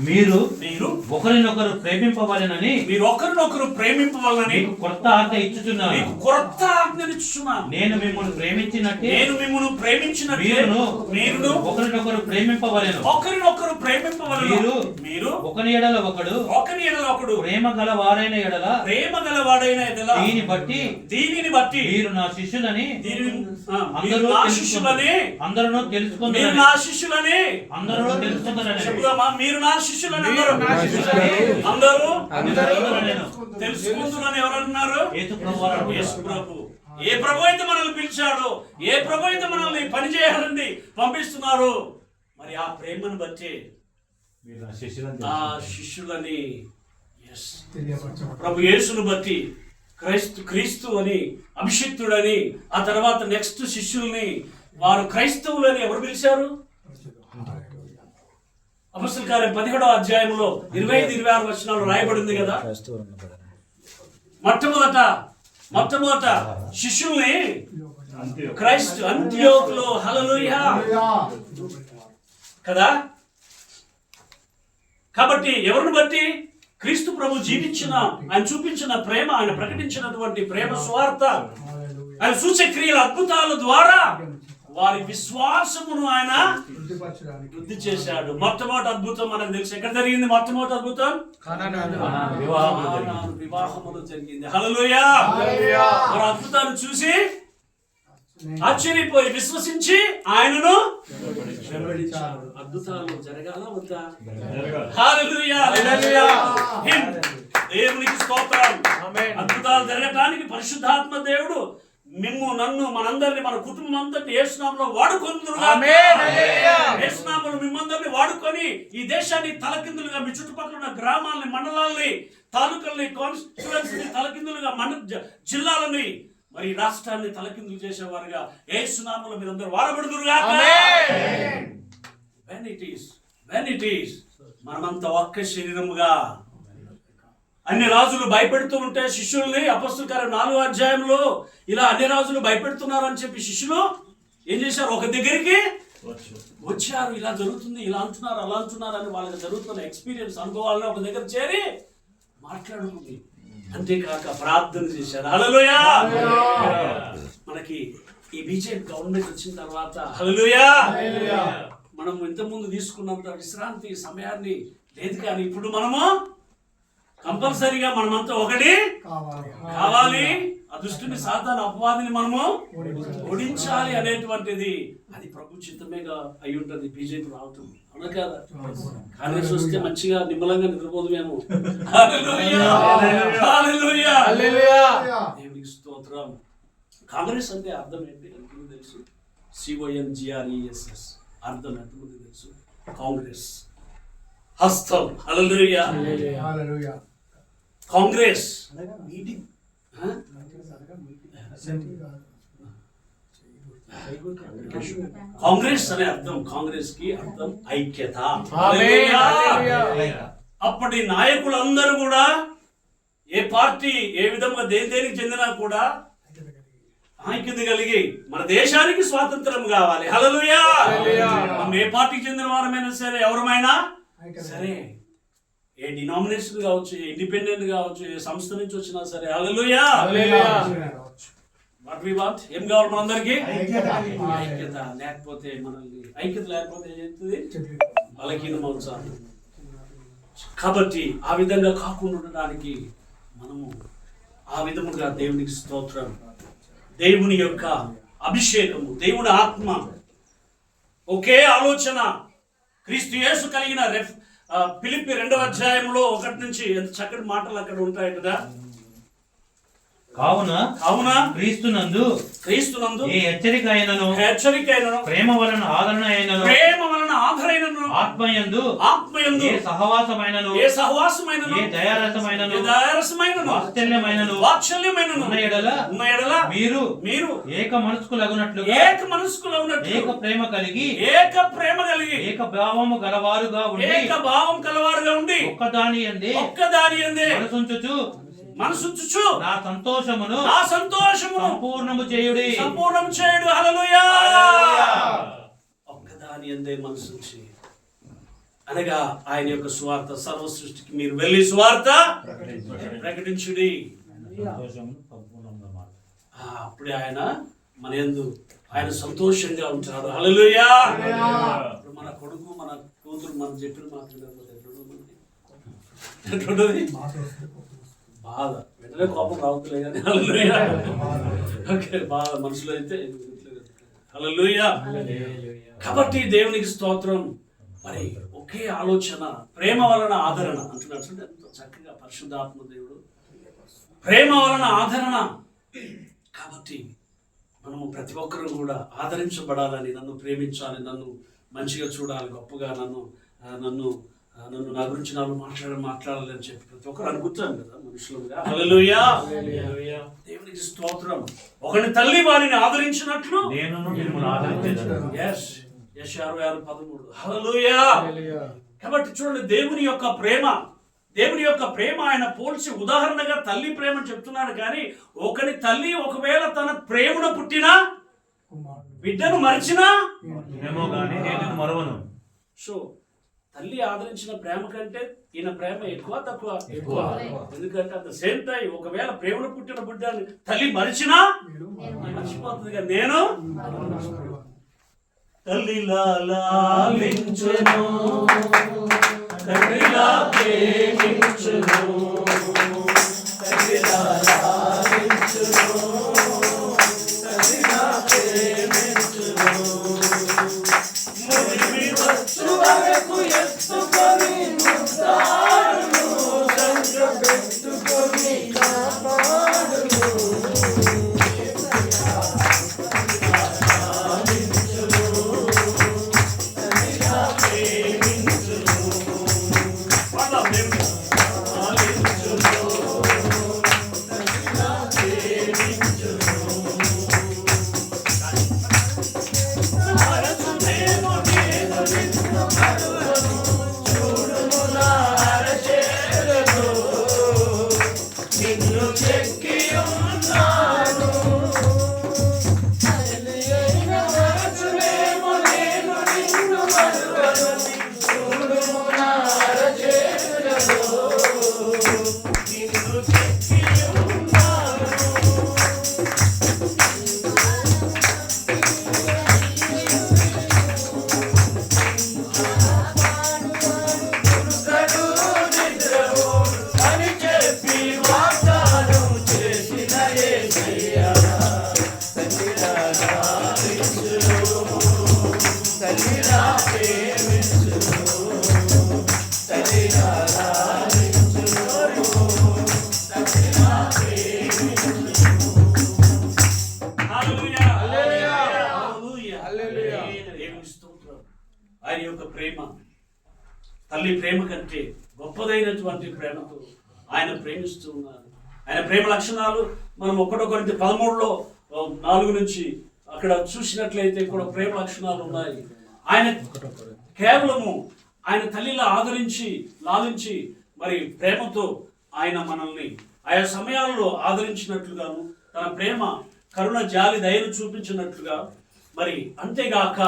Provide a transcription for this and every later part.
మీరు ఒకరినొకరు ప్రేమింపవాలనని కొత్త ఆజ్ఞ ఇచ్చుచున్నాను. నేను మిమ్మల్ని ప్రేమించినట్టే మీరును ఒకరినొకరు ప్రేమింపవలెను. మీరు ఒకని ఎడల ఒకడు ప్రేమ గలవారైన ఎడల దీనిని బట్టి మీరు నా శిష్యులని అందరూ తెలుసుకుంటారని మీరు నా శిష్యులని తెలుసుకుంటున్నాను. ఎవరన్నారు? యేసు ప్రభు. ఏ ప్రభు అయితే మనల్ని పిలిచాడో, ఏ ప్రభు అయితే మనల్ని పని చేయాలని పంపిస్తున్నారు, మరి ఆ ప్రేమను బట్టి ఆ శిష్యులని ప్రభు యేసును బట్టి క్రీస్తు అని అభిషిక్తుడని, ఆ తర్వాత నెక్స్ట్ శిష్యుల్ని వారు క్రైస్తవులని ఎవరు పిలిచారు? అపొస్తలుల కార్యం 17వ అధ్యాయంలో 25-26 వచనాలు రాయబడింది కదా. మొట్టమొదట శిష్యుల్ని క్రైస్తు అంతియోకులో హల్లెలూయా కదా. కాబట్టి ఎవరిని బట్టి? క్రీస్తు ప్రభు జీవించిన, ఆయన చూపించిన ప్రేమ, ఆయన ప్రకటించినటువంటి ప్రేమ సువార్త, ఆయన సూచక్రియల అద్భుతాల ద్వారా వారి విశ్వాసమును ఆయన వృద్ధి చేశాడు. మొట్టమొదటి అద్భుతం మనకు తెలుసు. ఎక్కడ జరిగింది మొట్టమొదటి అద్భుతం? వివాహములో జరిగింది. హల్లెలూయా. వారు అద్భుతాన్ని చూసి ఆశ్చర్యపోయి విశ్వసించి ఆయనను వెంబడించారు. అద్భుతాలు జరగాల వద్దా? హల్లెలూయా. దేవునికి స్తోత్రం. అద్భుతాలు జరగటానికి పరిశుద్ధాత్మ దేవుడు నన్ను మనందరినీ, మన కుటుంబం అంతటి యేసునామములో యేసునామములో మిమ్మందరినీ వాడుకొని ఈ దేశాన్ని తలకిందులుగా, మీ చుట్టుపక్కల ఉన్న గ్రామాలని, మండలాలని, తాలూకల్ని, కాన్స్టిట్యుయెన్సీని తలకిందులుగా, జిల్లాలని, మరి రాష్ట్రాన్ని తలకిందులు చేసేవారుగా యేసునామములో మీరందరూ వాడబడుదురుగాక. When it is మనమంతా ఒక్క శరీరముగా. అన్ని రాజులు భయపెడుతూ ఉంటే శిష్యుల్ని, అపొస్తలుల కార్యం 4వ అధ్యాయంలో ఇలా అన్ని రాజులు భయపెడుతున్నారు అని చెప్పి శిష్యులు ఏం చేశారు? ఒక దగ్గరికి వచ్చారు. ఇలా జరుగుతుంది, ఇలా అంటున్నారు, అలా అంటున్నారు అని వాళ్ళకి జరుగుతున్న ఎక్స్పీరియన్స్, అనుభవాలను ఒక దగ్గర చేరి మాట్లాడుకుంది. అంతేకాక ప్రార్థన చేశారు. హల్లెలూయా. మనకి ఈ బీజేపీ గవర్నమెంట్ వచ్చిన తర్వాత హల్లెలూయా మనం ఇంతకుముందు తీసుకున్నంత విశ్రాంతి సమయాన్ని లేదు, కానీ ఇప్పుడు మనము కంపల్సరీగా మనమంతా ఒకటి కావాలి. ఆ దుష్టుని, సాతాను, అపవాదిని మనము ఓడించాలి అనేటువంటిది అది ప్రభు చిత్తమేగా అయి ఉంటుంది. బీజేపీ రావటం అవునా కదా? కాంగ్రెస్ వస్తే మంచిగా నిమ్మలంగా నిద్రపోదు మేము. దేవునికి స్తోత్రం. కాంగ్రెస్ అంటే అర్థం ఏంటి ఎంతమంది తెలుసు? CONGRESS అర్థం ఎంతమంది తెలుసు? కాంగ్రెస్ హస్తం. హల్లెలూయా. కాంగ్రెస్ కాంగ్రెస్ అనే అర్థం, కాంగ్రెస్ కి అర్థం ఐక్యత. అప్పటి నాయకులందరూ కూడా ఏ పార్టీ ఏ విధంగా దేనికి చెందినా కూడా ఐక్యత కలిగి మన దేశానికి స్వాతంత్రం కావాలి. హల్లెలూయా. మనం ఏ పార్టీకి చెందిన వారమైనా సరే, ఎవరమైనా సరే, ఏ డినామినేషన్ కావచ్చు, ఇండిపెండెంట్ కావచ్చు, ఏ సంస్థ నుంచి వచ్చినా సరే, హల్లెలూయా. వాట్ వి వాంట్, ఏం కావాలి మనందరికీ? ఐక్యత. లేకపోతే మనల్ని ఐక్యత లేకపోతే ఏం చేస్తుంది? బలహీనమవుతారు. కాబట్టి ఆ విధంగా కాకుండా ఉండడానికి మనము ఆ విధముగా దేవునికి స్తోత్రం, దేవుని యొక్క అభిషేకము, దేవుని ఆత్మ, ఒకే ఆలోచన క్రీస్తు యేసు కలిగిన ఫిలిప్పీ 2వ అధ్యాయంలో 1 నుంచి ఎంత చక్కటి మాటలు అక్కడ ఉంటాయి కదా. కావున క్రీస్తునందు ఏ హెచ్చరిక అయినను, ప్రేమ వలన ఆదరణ అయినను, ఆత్మయందు ఏ సహవాసమైనను, ఏ దయారసమైనను, వాత్సల్యమైనను ఉన్న ఎడల మీరు ఏక మనస్కులగునట్లు, ఏక ప్రేమ కలిగి, ఏక భావము గలవారుగా ఉండి, ఒక్కదాని యందే మనసుంచుచు నా సంతోషమును సంపూర్ణము చేయుడి. హల్లెలూయా. ఒక్కదాని యందే మనసుంచి అనగా ఆయన యొక్క సువార్త సర్వ సృష్టికి మీరు వెళ్ళి సువార్త ప్రకటించుడి. అప్పుడే ఆయన మన యందు ఆయన సంతోషంగా ఉంటాడు. హల్లెలూయా. ఇప్పుడు మన కొడుకు మన కూతురు మనం చెప్పిన మాట ఎట్లుంటుంది? బాధ వెంటనే కోపం రావట్లే కానీ హల్లెలూయా. ఓకే, బాధ మనసులో అయితే హల్లెలూయా. కాబట్టి దేవునికి స్తోత్రం. మరి ఒకే ఆలోచన, ప్రేమ వలన ఆదరణ అంటున్నాడు. ఎంతో చక్కగా పరిశుద్ధాత్మ దేవుడు ప్రేమ వలన ఆదరణ. కాబట్టి మనము ప్రతి ఒక్కరూ కూడా ఆదరించబడాలని, నన్ను ప్రేమించాలి, నన్ను మంచిగా చూడాలి, గొప్పగా నన్ను నన్ను నన్ను నా గురించి నాలో మాట్లాడాలి అని చెప్పి ప్రతి ఒక్కరు అనుకుంటాం కదా మనుషులుగా. హల్లెలూయా. దేవునికి స్తోత్రం. ఒకని తల్లి వారిని ఆదరించినట్లు యెషయా 66:13. హల్లెలూయా. కాబట్టి చూడండి, దేవుని యొక్క ప్రేమ ఆయన పోల్చి ఉదాహరణగా తల్లి ప్రేమ చెప్తున్నాడు. కానీ ఒకని తల్లి ఒకవేళ తన ప్రేమను పుట్టిన బిడ్డను మరిచినా మరవను. సో తల్లి ఆదరించిన ప్రేమ కంటే ఈయన ప్రేమ ఎక్కువ తక్కువ? ఎందుకంటే అట్ ద సేమ్ టైం ఒకవేళ ప్రేమను పుట్టిన బిడ్డని తల్లి మరిచినా మర్చిపోతుంది. కానీ నేను తల్లిలా లాలించెను, తల్లిలా ప్రేమించెను, తల్లిలా లాలించెను, తల్లిలా ప్రేమించెను. మురిమి వచ్చు వరకు ఎత్తుకొని ముద్దాడును, సంగ పెట్టుకొని కాపాడును. ఆయన యొక్క ప్రేమ తల్లి ప్రేమ కంటే గొప్పదైనటువంటి ప్రేమతో ఆయన ప్రేమిస్తూ ఉన్నారు. ఆయన ప్రేమ లక్షణాలు మనం 1 కొరింథీ 13:4 నుంచి అక్కడ చూసినట్లయితే కూడా ప్రేమ లక్షణాలు ఉన్నాయి. ఆయన కేవలము ఆయన తల్లిలా ఆదరించి లాలించి మరి ప్రేమతో ఆయన మనల్ని ఆయా సమయాల్లో ఆదరించినట్లుగాను, తన ప్రేమ కరుణ జాలి దయను చూపించినట్లుగా, మరి అంతేగాక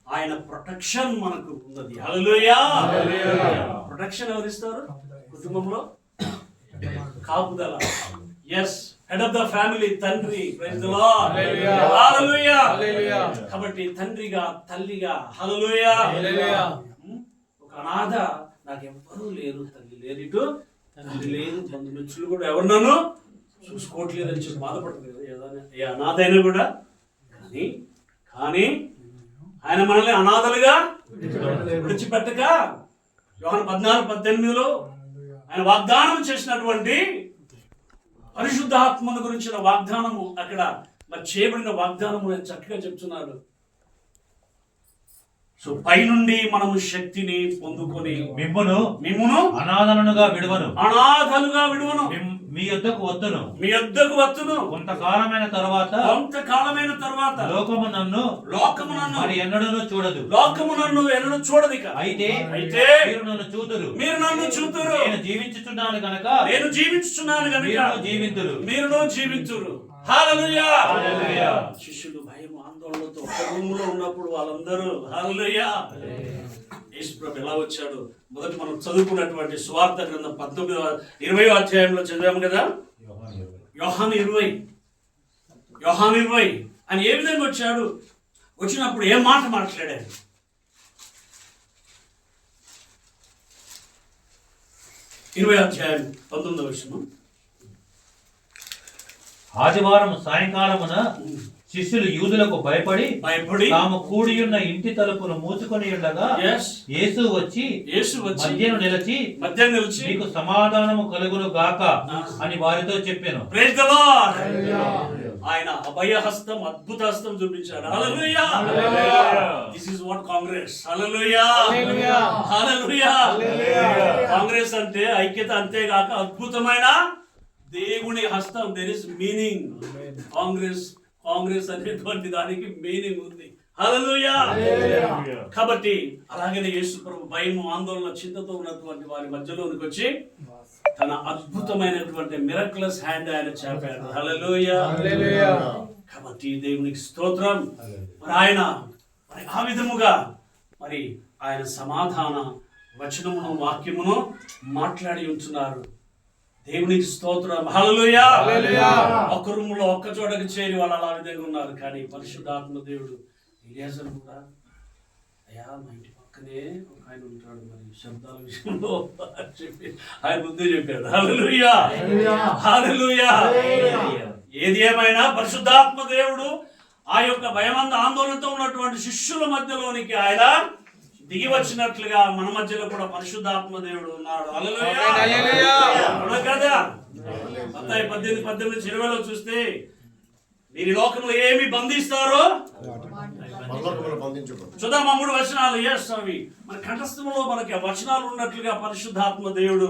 ఆయన ప్రొటెక్షన్ మనకు ఉన్నది. హల్లెలూయా. ప్రొటెక్షన్ ఎవరిస్తారు కుటుంబంలో? కాపుదల. Yes, head of the family తండ్రి. Praise the Lord. హల్లెలూయా. కాబట్టి తండ్రిగా, తల్లిగా, హల్లెలూయా. ఒక అనాథ, నాకెవ్వరూ లేరు, తల్లి లేదు, ఇటు తల్లి లేదు, బంధుమిత్రులు కూడా ఎవరు నన్ను చూసుకోవట్లేదు అని చెప్పి బాధపడుతుంది కదా ఏ అనాథ అయినా కూడా. కానీ ఆయన మనల్ని అనాథలుగా విడిచిపెట్టక యోహాను 14:18 ఆయన వాగ్దానం చేసినటువంటి పరిశుద్ధాత్మను గురించిన వాగ్దానము, అక్కడ మరి చేయబడిన వాగ్దానము చక్కగా చెప్తున్నాడు. సో పైనుండి మనము శక్తిని పొందుకొని మిమ్మును అనాథలుగా విడువను, మీ యొద్దకు వత్తును. కొంతకాలమైన తర్వాత లోకము నన్ను మరి ఎన్నడూ చూడదు. లోకము నన్ను ఎన్నడూ చూడదు. అయితే మీరు నన్ను చూతురు. నేను జీవించుచున్నాను గనుక మీరును జీవింతురు. హల్లెలూయా. శిష్యులు భయం ఆందోళనతో ఒక రూమ్ లో ఉన్నప్పుడు వాళ్ళందరూ హల్లెలూయా యేసు ప్రభు ఎలా వచ్చాడు మొదటి మనం చదువుకున్నటువంటి సువార్త గ్రంథం 20వ అధ్యాయంలో చదివాము కదా. యోహాను 20 అని ఏ విధంగా వచ్చాడు, వచ్చినప్పుడు ఏం మాట మాట్లాడాడు. అధ్యాయం 19వ ఆదివారం సాయంకాలమున శిష్యులు యూదులకు భయపడి తాము కూడియున్న ఇంటి తలుపులు మూసుకొని ఉండగా యేసు వచ్చి మధ్యను నిలిచి మీకు సమాధానము కలుగును గాక అని వారితో చెప్పాను. Praise the Lord. ఆయన అభయహస్తం, అద్భుత హస్తం చూపించాడు. Hallelujah. This is what congress. Hallelujah. Hallelujah. Congress అంటే ఐక్యత, అంతేగాక అద్భుతమైన దేవుని హస్తం. There is meaning. కాంగ్రెస్ అనేటువంటి దానికి మీనింగ్ ఉంది. హల్లెలూయా. కాబట్టి అలాగనే యేసు ప్రభు భయం, ఆందోళన, చింతతో ఉన్నటువంటి వారి మధ్యలోనికి వచ్చి తన అద్భుతమైనటువంటి మిరక్యులస్ హ్యాండ్ ఆయన చాపాడు. హల్లెలూయా. కాబట్టి దేవునికి స్తోత్రం. మరి ఆయన ఆ విధముగా మరి ఆయన సమాధాన వచనమును, వాక్యమును మాట్లాడి ఉంటున్నారు. దేవునికి స్తోత్రం. హల్లెలూయా. ఒక రూములో ఒక్క చోటకి చేరి వాళ్ళు అలా విధంగా ఉన్నారు. కానీ పరిశుద్ధాత్మ దేవుడు ఎలియాజరు కూడా, అయ్యా మా ఇంటి పక్కనే ఒక ఆయన ఉంటాడు, మరి శబ్దాల విషయంలో చెప్పి ఆయన ముందే చెప్పాడు. హల్లెలూయా. హల్లెలూయా. ఏది ఏమైనా పరిశుద్ధాత్మ దేవుడు ఆ యొక్క భయమంద ఆందోళనతో ఉన్నటువంటి శిష్యుల మధ్యలోనికి ఆయన దిగి వచ్చినట్లుగా మన మధ్యలో కూడా పరిశుద్ధాత్మ దేవుడు ఉన్నాడు. హల్లెలూయా. కదా మత్తయి 18:20 చూస్తే మీరు లోకంలో ఏమి బంధిస్తారో చూద్దాం. 3 వచనాలు. అవి మన కంఠస్థంలో మనకి వచనాలు ఉన్నట్లుగా పరిశుద్ధాత్మ దేవుడు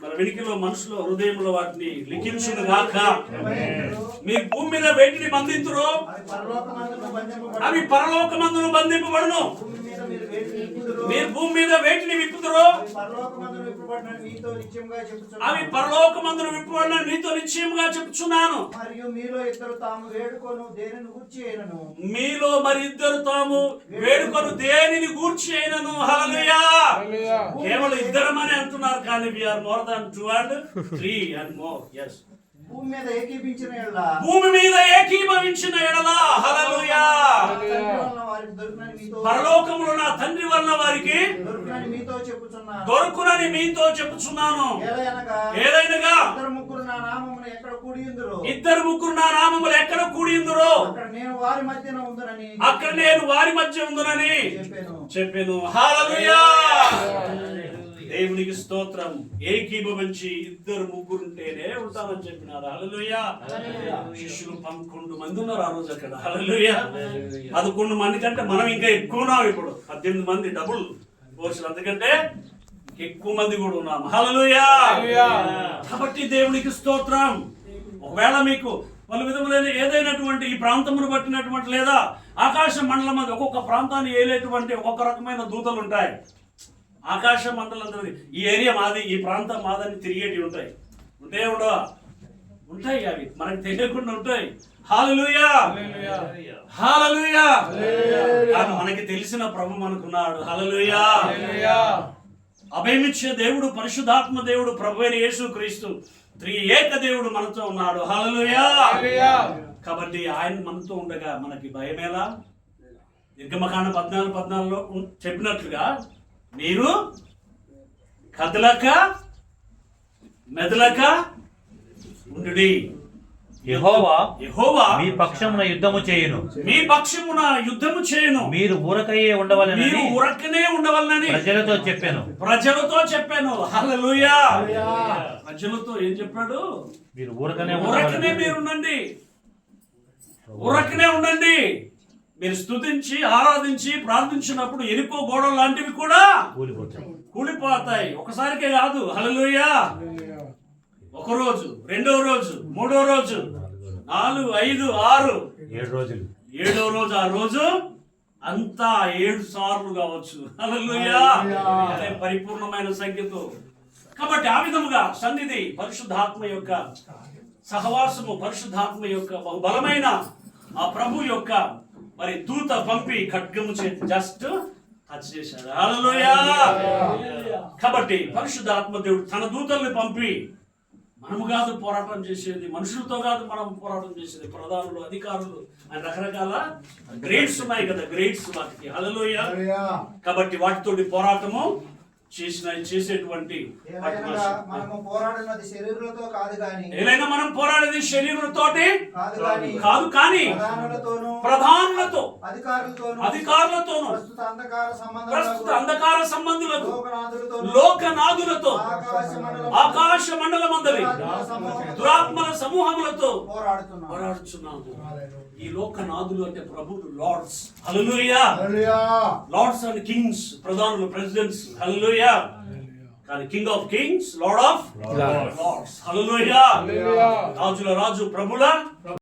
మన వెనుకలో, మనసులో, హృదయంలో వాటిని లిఖించును గాక. మీరు భూమి మీద వేటిని బంధింతురో అవి పరలోకమందును బంధింపబడును. మీరు భూమి మీద వేటిని విప్పుతురో అవి పరలోకమందును విప్పబడిన మీతో నిశ్చయముగా చెప్పుచున్నాను. మీలో మరి ఇద్దరు తాము వేడుకొను దేనిని గూర్చి అయినను. హల్లెలూయా. కేవలం ఇద్దరమని అంటున్నారు, కానీ we are more than 2 and 3 and more. Yes. భూమి మీద ఏకీభవించిన ఎడల హల్లెలూయా. పరలోకములో నా తండ్రి వలన వారికి దొరుకునని మీతో చెప్పుచున్నాను. ఏదైనగా ఇద్దరు ముగ్గురు నా నామమున ఎక్కడ కూడి ఉందురో అక్కడ నేను వారి మధ్య ఉందునని చెప్పాను. హల్లెలూయా. దేవునికి స్తోత్రం. ఏకీభవించి ఇద్దరు ముగ్గురుంటేనే ఉంటామని చెప్పినారు. హల్లెలూయా. శిష్యులు 11 మంది ఉన్నారు ఆ రోజు అక్కడ. హల్లెలూయా. 11 మంది కంటే మనం ఇంకా ఎక్కువ ఉన్నాం. ఇప్పుడు 18 మంది డబుల్ పోర్షన్, అందుకంటే ఎక్కువ మంది కూడా ఉన్నాం. హల్లెలూయా. కాబట్టి దేవునికి స్తోత్రం. ఒకవేళ మీకు పలు విధములైన ఏదైనటువంటి ఈ ప్రాంతమును బట్టినటువంటి లేదా ఆకాశ మండలం అది ఒక్కొక్క ప్రాంతాన్ని ఏలేటువంటి ఒక్కొక్క రకమైన దూతలు ఉంటాయి. ఆకాశ మండలం ఈ ఏరియా మాది, ఈ ప్రాంతం మాదని తిరిగేటి ఉంటాయి. ఉండవా? ఉంటాయి. అవి మనకు తెలియకుండా ఉంటాయి. హల్లెలూయా. హల్లెలూయా. కానీ మనకి తెలిసిన ప్రభు మనకున్నాడు. హల్లెలూయా. అభయమిచ్చే దేవుడు పరిశుద్ధాత్మ దేవుడు ప్రభు అయిన యేసుక్రీస్తు త్రియేక దేవుడు మనతో ఉన్నాడు. హల్లెలూయా. కాబట్టి ఆయన మనతో ఉండగా మనకి భయమేలా? నిర్గమకాండ 14:14లో చెప్పినట్లుగా మీరు కదలక మెదలక ఉండుడి. యెహోవా మీ పక్షమున యుద్ధము చేయును. మీరు ఊరకనే ఉండవలనని ప్రజలతో చెప్పాను. హల్లెలూయా. ప్రజలతో ఏం చెప్పాడు? మీరు ఊరకనే ఉండండి. మీరు స్తుతించి ఆరాధించి ప్రార్థించినప్పుడు ఎరుకో గోడలు లాంటివి కూడా కూలిపోతాయి. ఒకసారికే కాదు. హల్లెలూయా. 1 రోజు, 2వ రోజు, 3వ రోజు, 4, 5, 6, 7 రోజులు. 7వ రోజు ఆ రోజు అంతా 7 సార్లు కావచ్చు. హల్లెలూయా. అదే పరిపూర్ణమైన సంఖ్యతో. కాబట్టి ఆ విధముగా సన్నిధి, పరిశుద్ధాత్మ యొక్క సహవాసము, పరిశుద్ధాత్మ యొక్క బలమైన ఆ ప్రభు యొక్క మరి దూత పంపి ఖడ్గము చేతి జస్ట్ టచ్ చేశాడు. హల్లెలూయా. కాబట్టి పరిశుద్ధాత్మ దేవుడు తన దూతల్ని పంపి, మనము కాదు పోరాటం చేసేది, మనుషులతో కాదు మనం పోరాటం చేసేది, ప్రధానులు, అధికారులు అని రకరకాల గ్రేడ్స్ ఉన్నాయి కదా, గ్రేడ్స్ వాటికి. హల్లెలూయా. కాబట్టి వాటితోటి పోరాటము చేసేటువంటి మనము పోరాడినది శరీరులతో కాదు గాని, ఏలైనా మనం పోరాడేది శరీరులతోటి కాదు కానీ ప్రధానులతో, అధికారులతోను, ప్రస్తుత అంధకార సంబంధులతో, లోకనాథులతో, ఆకాశ మండలమందలి దురాత్మల సమూహములతో పోరాడుచున్నాము. ఈ లోకనాథులు అంటే ప్రభువులు, lords. Hallelujah. Lords and kings, ప్రధానులు, ప్రెసిడెంట్స్. హల్లెలూయా. కానీ king of kings, Lord of lords. Hallelujah. రాజుల రాజు, ప్రభుల